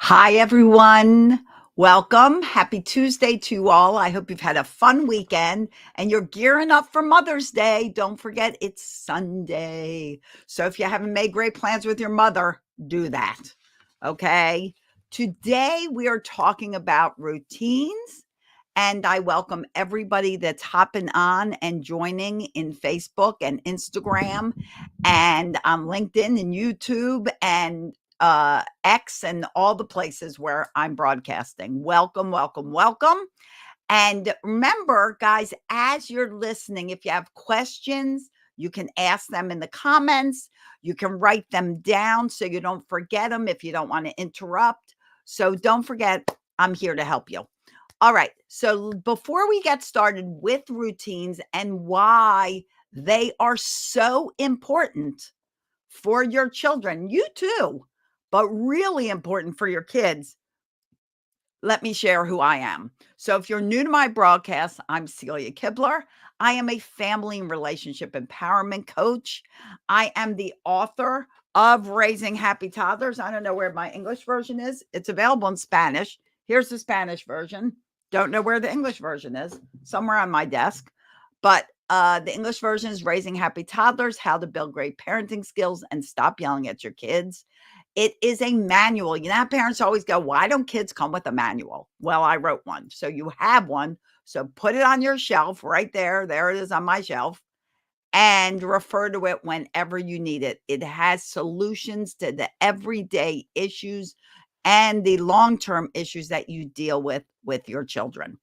Hi, everyone. Welcome. Happy Tuesday to you all. I hope you've had a fun weekend and you're gearing up for Mother's Day. Don't forget, it's Sunday. So if you haven't made great plans with your mother, do that. Okay. Today, we are talking about routines. And I welcome everybody that's hopping on and joining in Facebook and Instagram and on LinkedIn and YouTube and X and all the places where I'm broadcasting. Welcome, welcome, welcome. And remember, guys, as you're listening, if you have questions, you can ask them in the comments. You can write them down so you don't forget them if you don't want to interrupt. So don't forget, I'm here to help you. All right. So before we get started with routines and why they are so important for your children, you too, but really important for your kids, let me share who I am. So if you're new to my broadcast, I'm Celia Kibler. I am a family and relationship empowerment coach. I am the author of Raising Happy Toddlers. I don't know where my English version is. It's available in Spanish. Here's the Spanish version. Don't know where the English version is. Somewhere on my desk. But the English version is Raising Happy Toddlers, How to Build Great Parenting Skills and Stop Yelling at Your Kids. It is a manual. You know how parents always go, why don't kids come with a manual? Well, I wrote one. So you have one. So put it on your shelf right there. There it is on my shelf. And refer to it whenever you need it. It has solutions to the everyday issues and the long-term issues that you deal with your children.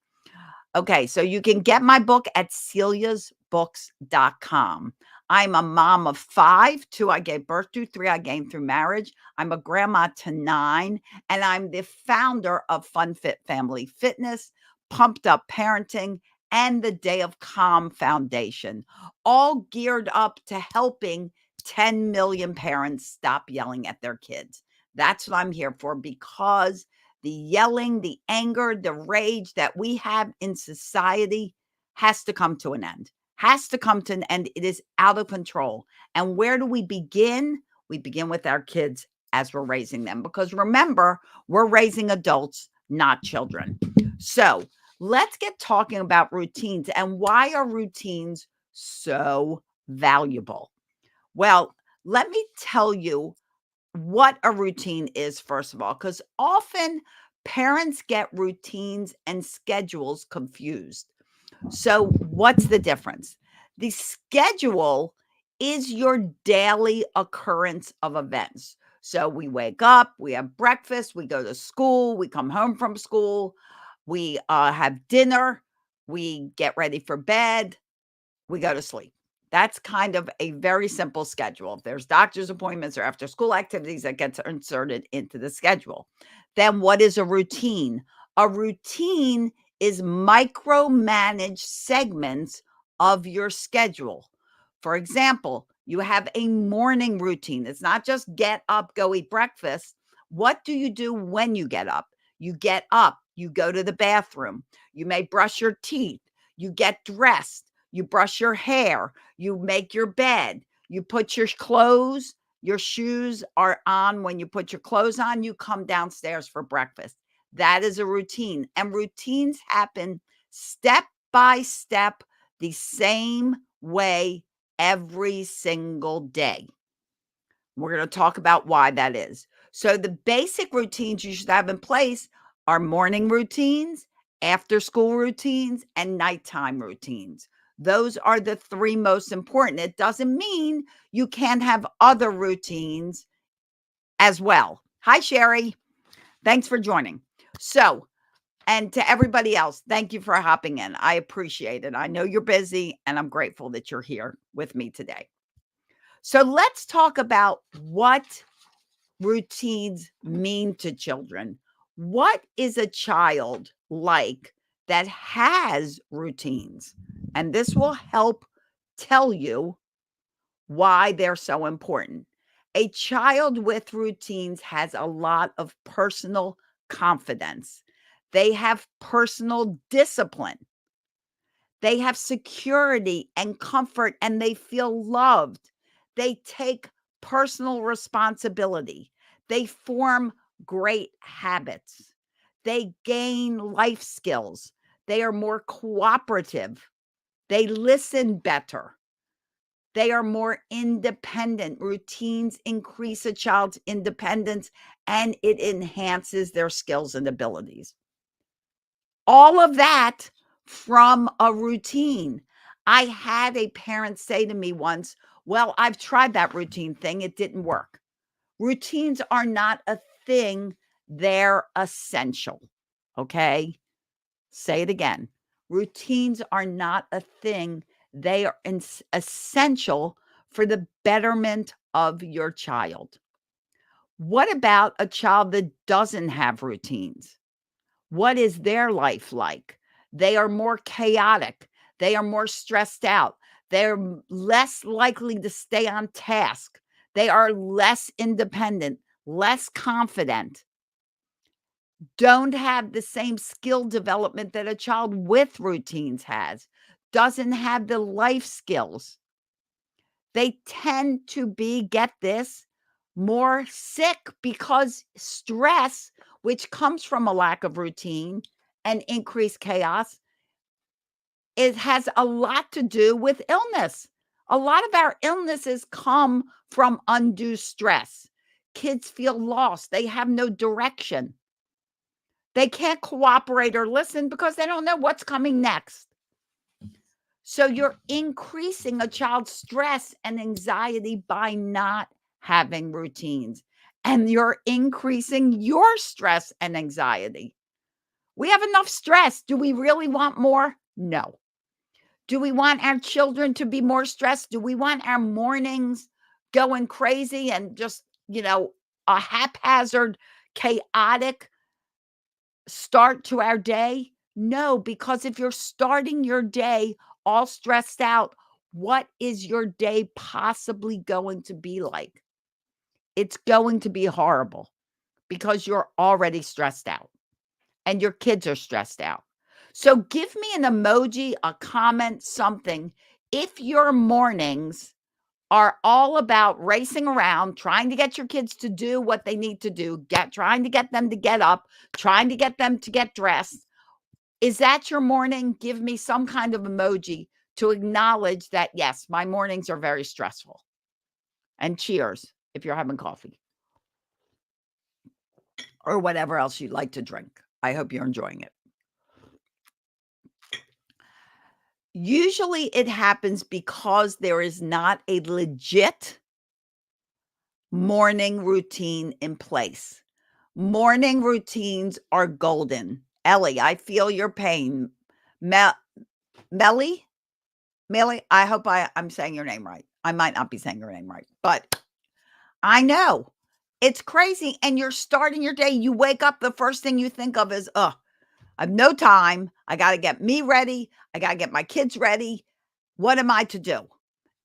Okay, so you can get my book at celiasbooks.com. I'm a mom of 5, 2 I gave birth to, 3 I gained through marriage. I'm a grandma to 9, and I'm the founder of Fun Fit Family Fitness, Pumped Up Parenting, and the Day of Calm Foundation, all geared up to helping 10 million parents stop yelling at their kids. That's what I'm here for, because the yelling, the anger, the rage that we have in society has to come to an end. Has to come to an end. It is out of control. And where do we begin? We begin with our kids as we're raising them. Because remember, we're raising adults, not children. So let's get talking about routines and why are routines so valuable? Well, let me tell you what a routine is, first of all, because often parents get routines and schedules confused. So, what's the difference? The schedule is your daily occurrence of events. So, we wake up, we have breakfast, we go to school, we come home from school, we have dinner, we get ready for bed, we go to sleep. That's kind of a very simple schedule. If there's doctor's appointments or after school activities that gets inserted into the schedule. Then what is a routine? A routine is micromanaged segments of your schedule. For example, you have a morning routine. It's not just get up, go eat breakfast. What do you do when you get up? You get up, you go to the bathroom, you may brush your teeth, you get dressed, you brush your hair, you make your bed, you put your clothes, your shoes are on. When you put your clothes on, you come downstairs for breakfast. That is a routine. And routines happen step by step, the same way every single day. We're going to talk about why that is. So, the basic routines you should have in place are morning routines, after school routines, and nighttime routines. Those are the 3 most important. It doesn't mean you can't have other routines as well. Hi, Sherry. Thanks for joining. So, and to everybody else, thank you for hopping in. I appreciate it. I know you're busy, and I'm grateful that you're here with me today. So, let's talk about what routines mean to children. What is a child like that has routines? And this will help tell you why they're so important. A child with routines has a lot of personal confidence. They have personal discipline. They have security and comfort, and they feel loved. They take personal responsibility. They form great habits. They gain life skills. They are more cooperative. They listen better. They are more independent. Routines increase a child's independence and it enhances their skills and abilities. All of that from a routine. I had a parent say to me once, "Well, I've tried that routine thing, it didn't work." Routines are not a thing, they're essential. Okay? Say it again. Routines are not a thing, they are essential for the betterment of your child. What about a child that doesn't have routines? What is their life like? They are more chaotic. They are more stressed out. They're less likely to stay on task. They are less independent, less confident, don't have the same skill development that a child with routines has, doesn't have the life skills. They tend to be, get this, more sick because stress, which comes from a lack of routine and increased chaos, it has a lot to do with illness. A lot of our illnesses come from undue stress. Kids feel lost. They have no direction. They can't cooperate or listen because they don't know what's coming next. So you're increasing a child's stress and anxiety by not having routines, and you're increasing your stress and anxiety. We have enough stress. Do we really want more? No. Do we want our children to be more stressed? Do we want our mornings going crazy and just, a haphazard, chaotic start to our day? No, because if you're starting your day all stressed out, what is your day possibly going to be like? It's going to be horrible because you're already stressed out and your kids are stressed out. So give me an emoji, a comment, something if your mornings are all about racing around, trying to get your kids to do what they need to do, trying to get them to get up, trying to get them to get dressed. Is that your morning? Give me some kind of emoji to acknowledge that, yes, my mornings are very stressful. And cheers if you're having coffee or whatever else you'd like to drink. I hope you're enjoying it. Usually it happens because there is not a legit morning routine in place. Morning routines are golden. Ellie, I feel your pain. Melly? I hope I'm saying your name right. I might not be saying your name right, but I know. It's crazy, and you're starting your day, you wake up, the first thing you think of is, "Ugh, I have no time. I gotta get me ready. I gotta get my kids ready. What am I to do?"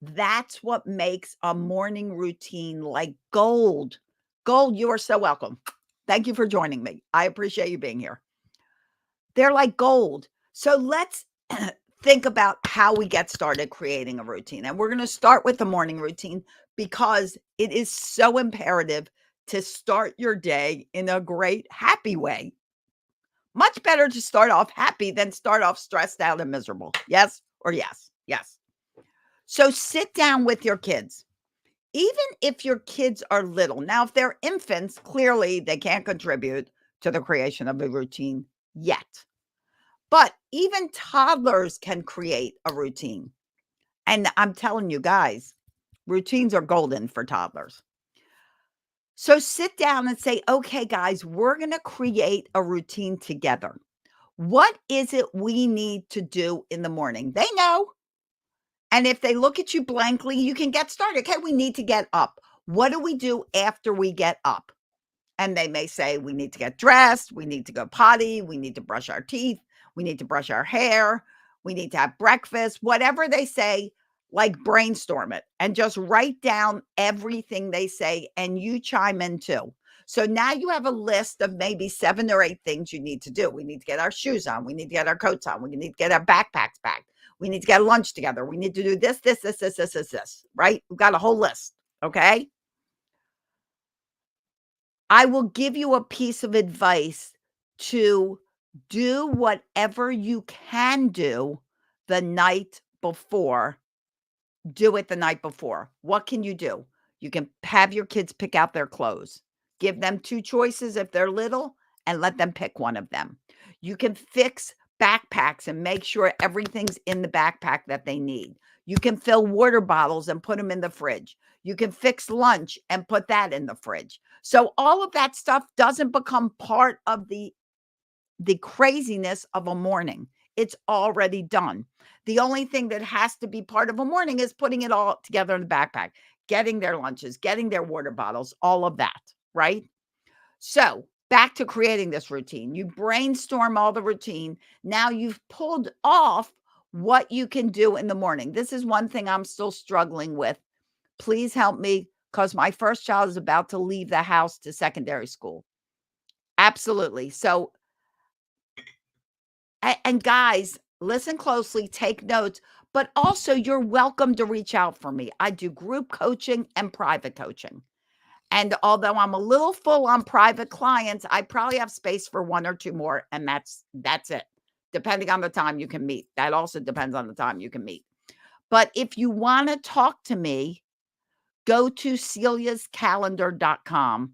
That's what makes a morning routine like gold. Gold, you are so welcome. Thank you for joining me. I appreciate you being here. They're like gold. So let's think about how we get started creating a routine. And we're going to start with the morning routine because it is so imperative to start your day in a great, happy way. Much better to start off happy than start off stressed out and miserable. Yes or yes? Yes. So sit down with your kids, even if your kids are little. Now, if they're infants, clearly they can't contribute to the creation of a routine yet. But even toddlers can create a routine. And I'm telling you guys, routines are golden for toddlers. So sit down and say, okay, guys, we're going to create a routine together. What is it we need to do in the morning? They know. And if they look at you blankly, you can get started. Okay, we need to get up. What do we do after we get up? And they may say, we need to get dressed. We need to go potty. We need to brush our teeth. We need to brush our hair. We need to have breakfast. Whatever they say, like brainstorm it and just write down everything they say and you chime in too. So now you have a list of maybe 7 or 8 things you need to do. We need to get our shoes on. We need to get our coats on. We need to get our backpacks packed. We need to get lunch together. We need to do this, right? We've got a whole list. Okay. I will give you a piece of advice to do whatever you can do the night before. Do it the night before. What can you do? You can have your kids pick out their clothes. Give them 2 choices if they're little and let them pick one of them. You can fix backpacks and make sure everything's in the backpack that they need. You can fill water bottles and put them in the fridge. You can fix lunch and put that in the fridge. So all of that stuff doesn't become part of the craziness of a morning. It's already done. The only thing that has to be part of a morning is putting it all together in the backpack, getting their lunches, getting their water bottles, all of that, right? So, back to creating this routine. You brainstorm all the routine. Now you've pulled off what you can do in the morning. This is one thing I'm still struggling with. Please help me because my first child is about to leave the house to secondary school. Absolutely. So, and guys, listen closely, take notes, but also you're welcome to reach out for me. I do group coaching and private coaching. And although I'm a little full on private clients, I probably have space for 1 or 2 more, and that's it. Depending on the time you can meet. That also depends on the time you can meet. But if you want to talk to me, go to celiascalendar.com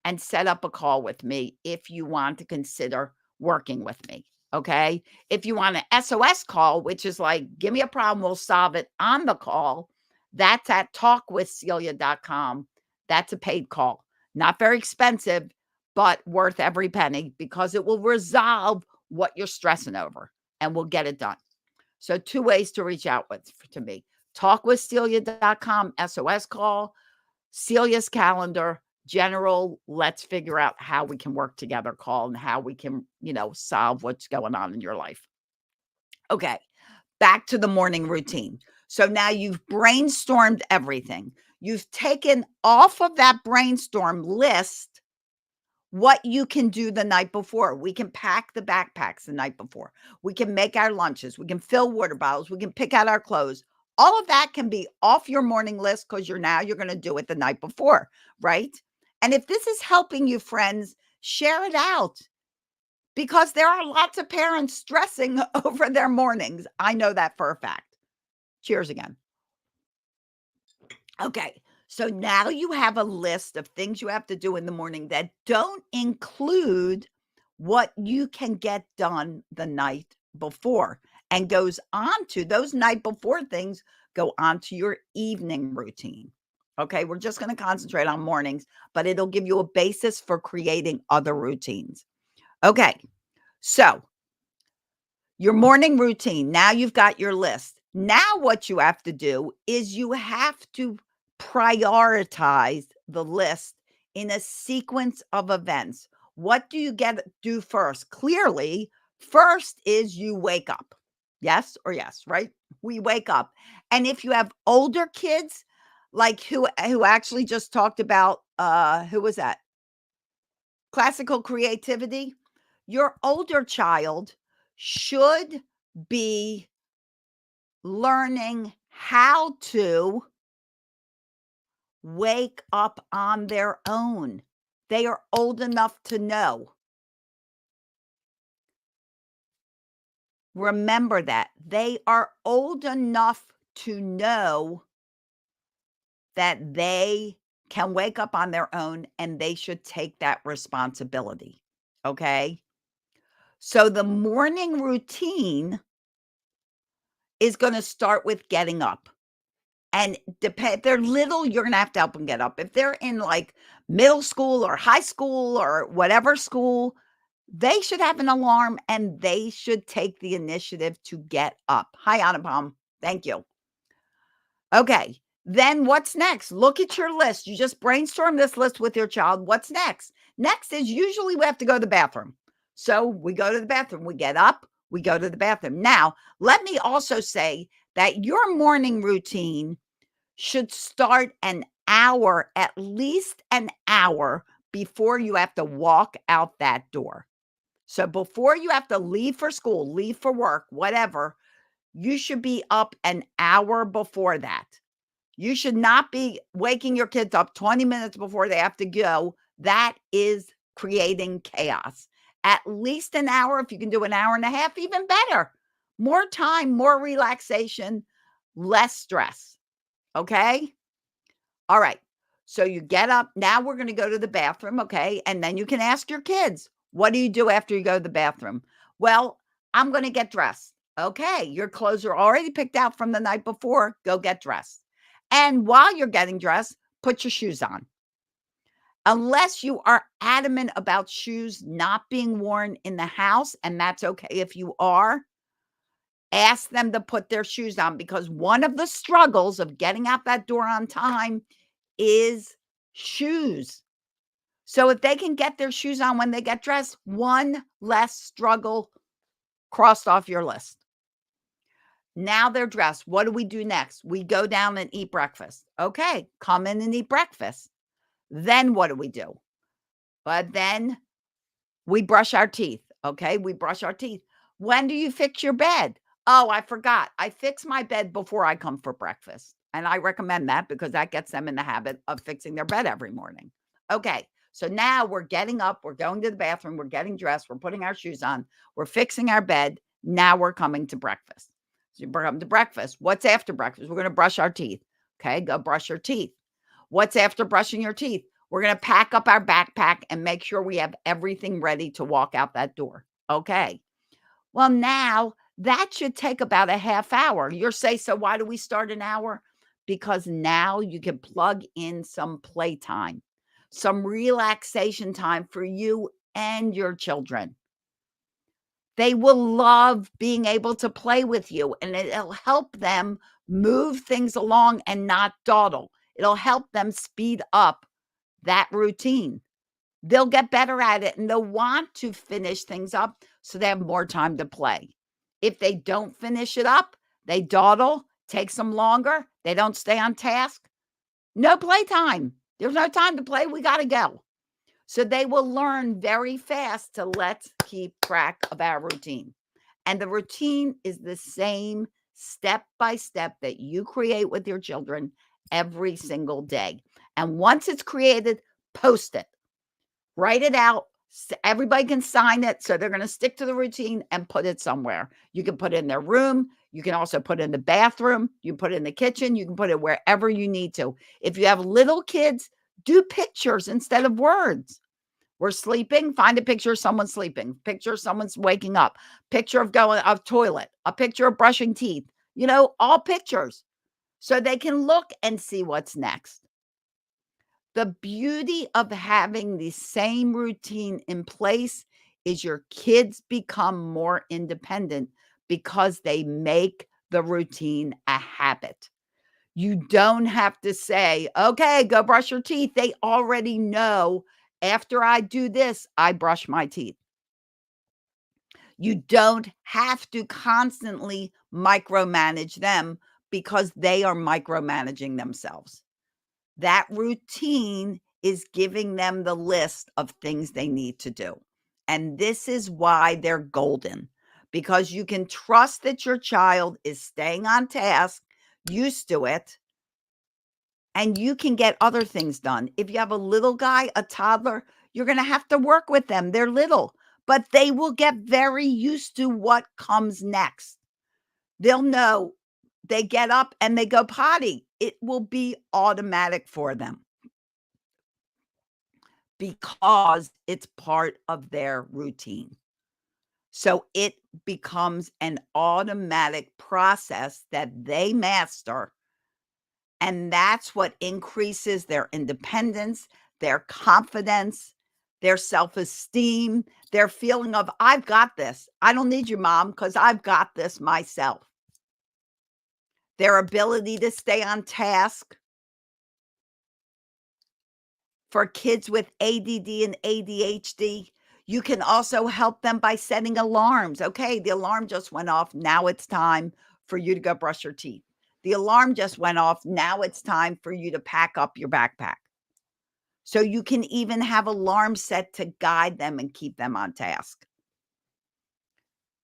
and set up a call with me if you want to consider working with me. Okay. If you want an SOS call, which is like, give me a problem, we'll solve it on the call, that's at talkwithcelia.com. That's a paid call. Not very expensive, but worth every penny because it will resolve what you're stressing over and we'll get it done. So 2 ways to reach out to me. Talkwithcelia.com, SOS call, Celia's calendar, general, let's figure out how we can work together call and how we can, solve what's going on in your life. Okay, back to the morning routine. So now you've brainstormed everything. You've taken off of that brainstorm list what you can do the night before. We can pack the backpacks the night before. We can make our lunches. We can fill water bottles. We can pick out our clothes. All of that can be off your morning list because you're going to do it the night before, right? And if this is helping you, friends, share it out because there are lots of parents stressing over their mornings. I know that for a fact. Cheers again. Okay. So now you have a list of things you have to do in the morning that don't include what you can get done the night before and goes on to those night before things go on to your evening routine. Okay. We're just going to concentrate on mornings, but it'll give you a basis for creating other routines. Okay. So your morning routine, now you've got your list. Now what you have to do is you have to prioritize the list in a sequence of events. What do you do first? Clearly, first is you wake up. Yes or yes, right? We wake up. And if you have older kids, like who actually just talked about who was that? Classical creativity. Your older child should be learning how to wake up on their own. They are old enough to know. Remember that. They are old enough to know that they can wake up on their own and they should take that responsibility. Okay? So the morning routine is going to start with getting up. And if they're little, you're gonna have to help them get up. If they're in, like, middle school or high school or whatever school, they should have an alarm, and they should take the initiative to get up. Hi, Anupam. Thank you. Okay, then what's next? Look at your list. You just brainstorm this list with your child. What's next? Next is usually we have to go to the bathroom. So we go to the bathroom. We get up, we go to the bathroom. Now, let me also say that your morning routine should start at least an hour before you have to walk out that door. So before you have to leave for school, leave for work, whatever, you should be up an hour before that. You should not be waking your kids up 20 minutes before they have to go That is creating chaos. At least an hour, if you can do an hour and a half, even better. More time, more relaxation, less stress. Okay? All right. So you get up. Now we're going to go to the bathroom. Okay. And then you can ask your kids, what do you do after you go to the bathroom? Well, I'm going to get dressed. Okay. Your clothes are already picked out from the night before. Go get dressed. And while you're getting dressed, put your shoes on. Unless you are adamant about shoes not being worn in the house, and that's okay if you are, ask them to put their shoes on, because one of the struggles of getting out that door on time is shoes. So if they can get their shoes on when they get dressed, one less struggle crossed off your list. Now they're dressed. What do we do next? We go down and eat breakfast. Okay, come in and eat breakfast. Then what do we do? But then we brush our teeth. Okay, we brush our teeth. When do you fix your bed? Oh, I forgot. I fix my bed before I come for breakfast. And I recommend that because that gets them in the habit of fixing their bed every morning. Okay, so now we're getting up, we're going to the bathroom, we're getting dressed, we're putting our shoes on, we're fixing our bed. Now we're coming to breakfast. So you come to breakfast. What's after breakfast? We're going to brush our teeth. Okay, go brush your teeth. What's after brushing your teeth? We're going to pack up our backpack and make sure we have everything ready to walk out that door. Okay. Well, now that should take about a half hour. You're saying, so why do we start an hour? Because now you can plug in some playtime, some relaxation time for you and your children. They will love being able to play with you, and it'll help them move things along and not dawdle. It'll help them speed up that routine. They'll get better at it, and they'll want to finish things up so they have more time to play. If they don't finish it up, they dawdle, takes them longer, they don't stay on task. No playtime. There's no time to play. We got to go. So they will learn very fast to let's keep track of our routine. And the routine is the same step by step that you create with your children every single day. And once it's created, post it. Write it out. Everybody can sign it. So they're going to stick to the routine and put it somewhere. You can put it in their room. You can also put it in the bathroom. You can put it in the kitchen. You can put it wherever you need to. If you have little kids, do pictures instead of words. We're sleeping. Find a picture of someone sleeping. Picture of someone's waking up. Picture of going of toilet. A picture of brushing teeth. All pictures. So they can look and see what's next. The beauty of having the same routine in place is your kids become more independent because they make the routine a habit. You don't have to say, okay, go brush your teeth. They already know after I do this, I brush my teeth. You don't have to constantly micromanage them because they are micromanaging themselves. That routine is giving them the list of things they need to do. And this is why they're golden, because you can trust that your child is staying on task, used to it, and you can get other things done. If you have a little guy, a toddler, you're going to have to work with them. They're little, but they will get very used to what comes next. They'll know they get up and they go potty. It will be automatic for them because it's part of their routine. So it becomes an automatic process that they master. And that's what increases their independence, their confidence, their self-esteem, their feeling of, I've got this. I don't need you, Mom, because I've got this myself. Their ability to stay on task. For kids with ADD and ADHD, you can also help them by setting alarms. Okay, the alarm just went off. Now it's time for you to go brush your teeth. The alarm just went off. Now it's time for you to pack up your backpack. So you can even have alarms set to guide them and keep them on task.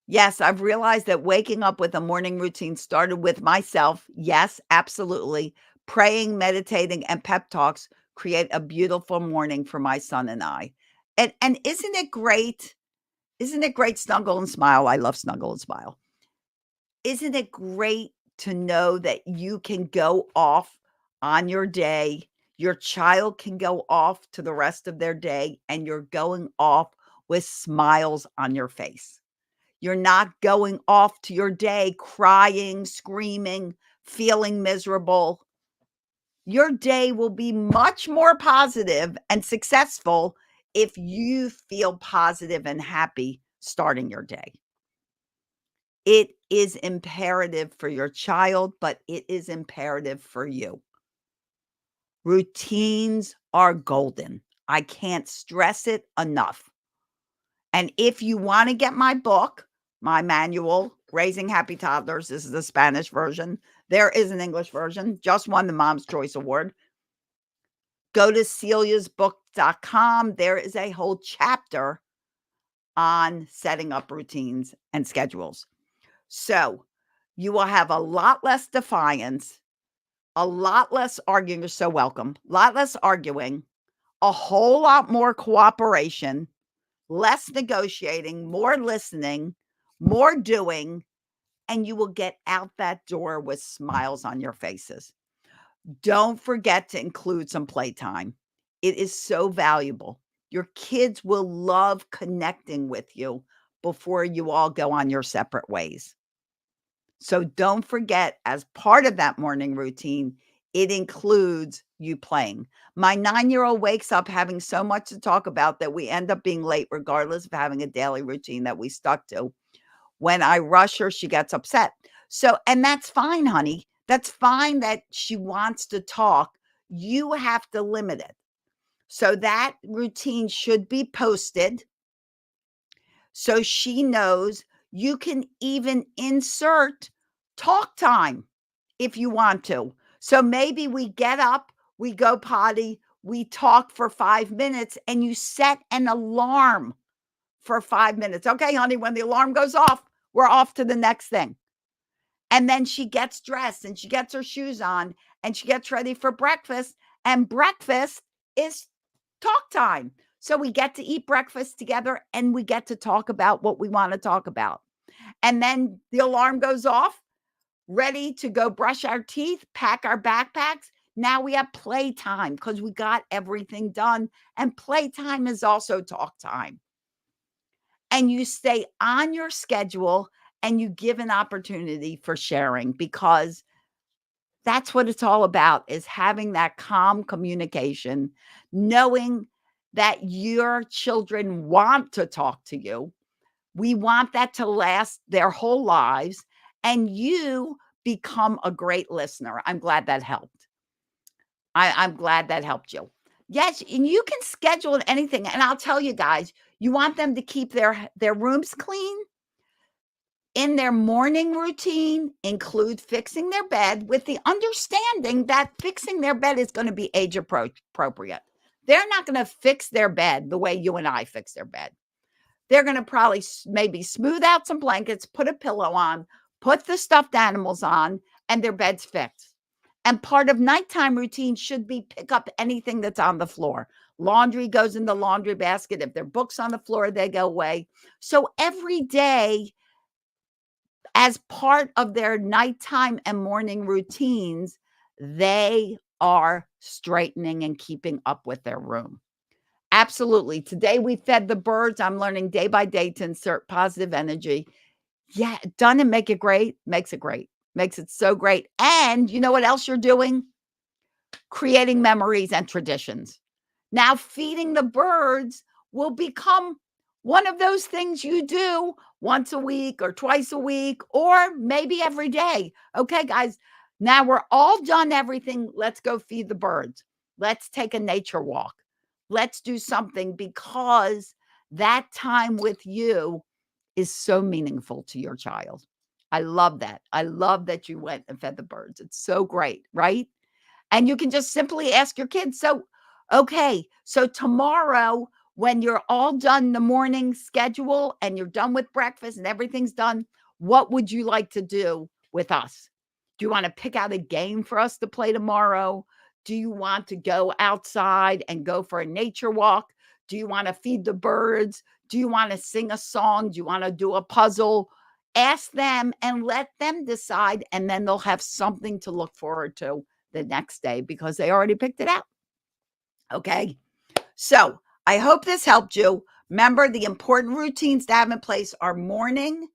Yes, I've realized that waking up with a morning routine started with myself. Yes, absolutely. Praying, meditating, and pep talks create a beautiful morning for my son and I. And isn't it great? Isn't it great, Snuggle and Smile? I love Snuggle and Smile. Isn't it great to know that you can go off on your day? Your child can go off to the rest of their day, and you're going off with smiles on your face. You're not going off to your day crying, screaming, feeling miserable. Your day will be much more positive and successful if you feel positive and happy starting your day. It is imperative for your child, but it is imperative for you. Routines are golden. I can't stress it enough. And if you want to get my book, my manual, Raising Happy Toddlers, this is the Spanish version. There is an English version, just won the Mom's Choice Award. Go to celiasbook.com. There is a whole chapter on setting up routines and schedules. So you will have a lot less defiance, a lot less arguing. You're so welcome. A lot less arguing, a whole lot more cooperation, less negotiating, more listening, more doing, and you will get out that door with smiles on your faces. Don't forget to include some playtime. It is so valuable. Your kids will love connecting with you before you all go on your separate ways. So don't forget, as part of that morning routine, it includes you playing. My 9-year-old wakes up having so much to talk about that we end up being late regardless of having a daily routine that we stuck to. When I rush her, she gets upset. So, and that's fine, honey. That's fine that she wants to talk. You have to limit it. So that routine should be posted so she knows. You can even insert talk time if you want to. So maybe we get up, we go potty, we talk for 5 minutes, and you set an alarm for 5 minutes. Okay, honey, when the alarm goes off, we're off to the next thing. And then she gets dressed and she gets her shoes on and she gets ready for breakfast. And breakfast is talk time. So we get to eat breakfast together and we get to talk about what we want to talk about. And then the alarm goes off, ready to go brush our teeth, pack our backpacks. Now we have playtime because we got everything done. And playtime is also talk time. And you stay on your schedule and you give an opportunity for sharing, because that's what it's all about, is having that calm communication, knowing that your children want to talk to you. We want that to last their whole lives, and you become a great listener. I'm glad that helped. I'm glad that helped you. Yes, and you can schedule anything. And I'll tell you guys, you want them to keep their rooms clean. In their morning routine, include fixing their bed, with the understanding that fixing their bed is going to be age appropriate. They're not going to fix their bed the way you and I fix their bed. They're going to probably maybe smooth out some blankets, put a pillow on, put the stuffed animals on, and their bed's fixed. And part of nighttime routine should be pick up anything that's on the floor. Laundry goes in the laundry basket. If there are books on the floor, they go away. So every day, as part of their nighttime and morning routines, they are straightening and keeping up with their room. Absolutely. Today we fed the birds. I'm learning day by day to insert positive energy. Yeah, done and make it great. Makes it great. Makes it so great. And you know what else you're doing? Creating memories and traditions. Now, feeding the birds will become one of those things you do once a week or twice a week, or maybe every day. Okay, guys, now we're all done everything. Let's go feed the birds. Let's take a nature walk. Let's do something, because that time with you is so meaningful to your child. I love that. I love that you went and fed the birds. It's so great, right? And you can just simply ask your kids. So, okay, so tomorrow, when you're all done the morning schedule and you're done with breakfast and everything's done, what would you like to do with us? Do you want to pick out a game for us to play tomorrow? Do you want to go outside and go for a nature walk? Do you want to feed the birds? Do you want to sing a song? Do you want to do a puzzle? Ask them and let them decide, and then they'll have something to look forward to the next day because they already picked it out. Okay. So I hope this helped you. Remember, the important routines to have in place are morning,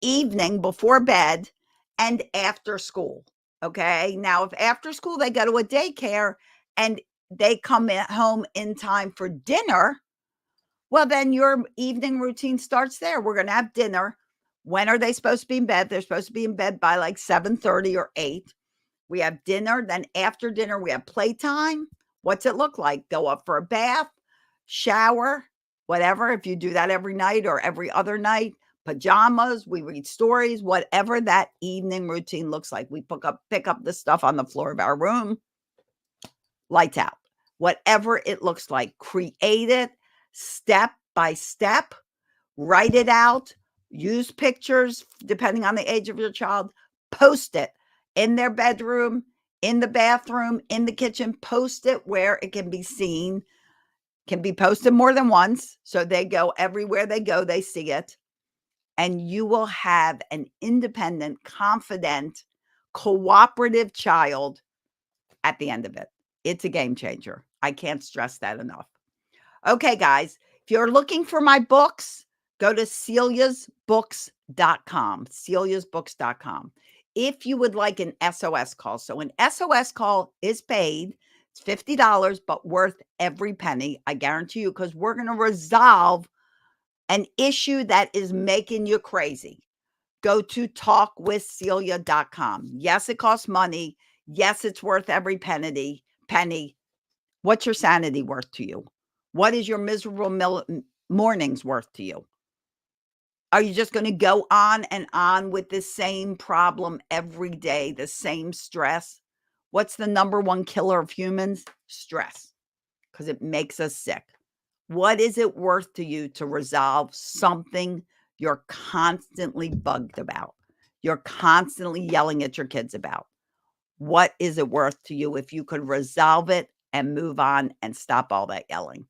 evening before bed, and after school. Okay. Now, if after school they go to a daycare and they come home in time for dinner, well, then your evening routine starts there. We're going to have dinner. When are they supposed to be in bed? They're supposed to be in bed by like 7:30 or 8. We have dinner. Then after dinner, we have playtime. What's it look like? Go up for a bath, shower, whatever. If you do that every night or every other night, pajamas, we read stories, whatever that evening routine looks like. We pick up the stuff on the floor of our room, lights out. Whatever it looks like, create it step by step, write it out, use pictures depending on the age of your child, post it in their bedroom, in the bathroom, in the kitchen, post it where it can be seen, can be posted more than once. So they go everywhere they go, they see it. And you will have an independent, confident, cooperative child at the end of it. It's a game changer. I can't stress that enough. Okay, guys, if you're looking for my books, go to celiasbooks.com, celiasbooks.com. If you would like an SOS call, so an SOS call is paid. It's $50, but worth every penny. I guarantee you, because we're going to resolve an issue that is making you crazy. Go to talkwithcelia.com. Yes, it costs money. Yes, it's worth every penny. What's your sanity worth to you? What is your miserable mornings worth to you? Are you just going to go on and on with the same problem every day, the same stress? What's the number one killer of humans? Stress, because it makes us sick. What is it worth to you to resolve something you're constantly bugged about? You're constantly yelling at your kids about. What is it worth to you if you could resolve it and move on and stop all that yelling?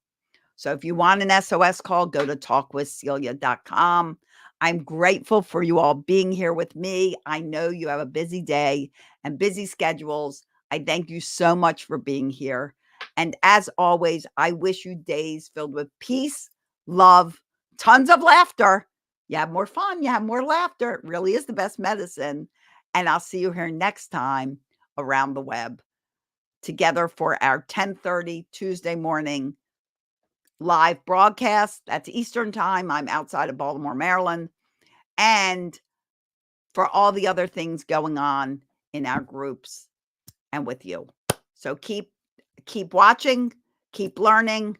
So if you want an SOS call, go to talkwithcelia.com. I'm grateful for you all being here with me. I know you have a busy day and busy schedules. I thank you so much for being here. And as always, I wish you days filled with peace, love, tons of laughter. You have more fun, you have more laughter. It really is the best medicine. And I'll see you here next time around the web together for our 10:30 Tuesday morning live broadcast. That's Eastern time. I'm outside of Baltimore, Maryland. And for all the other things going on in our groups and with you. So keep watching, keep learning,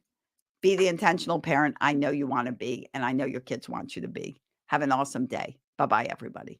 be the intentional parent I know you want to be, and I know your kids want you to be. Have an awesome day. Bye-bye, everybody.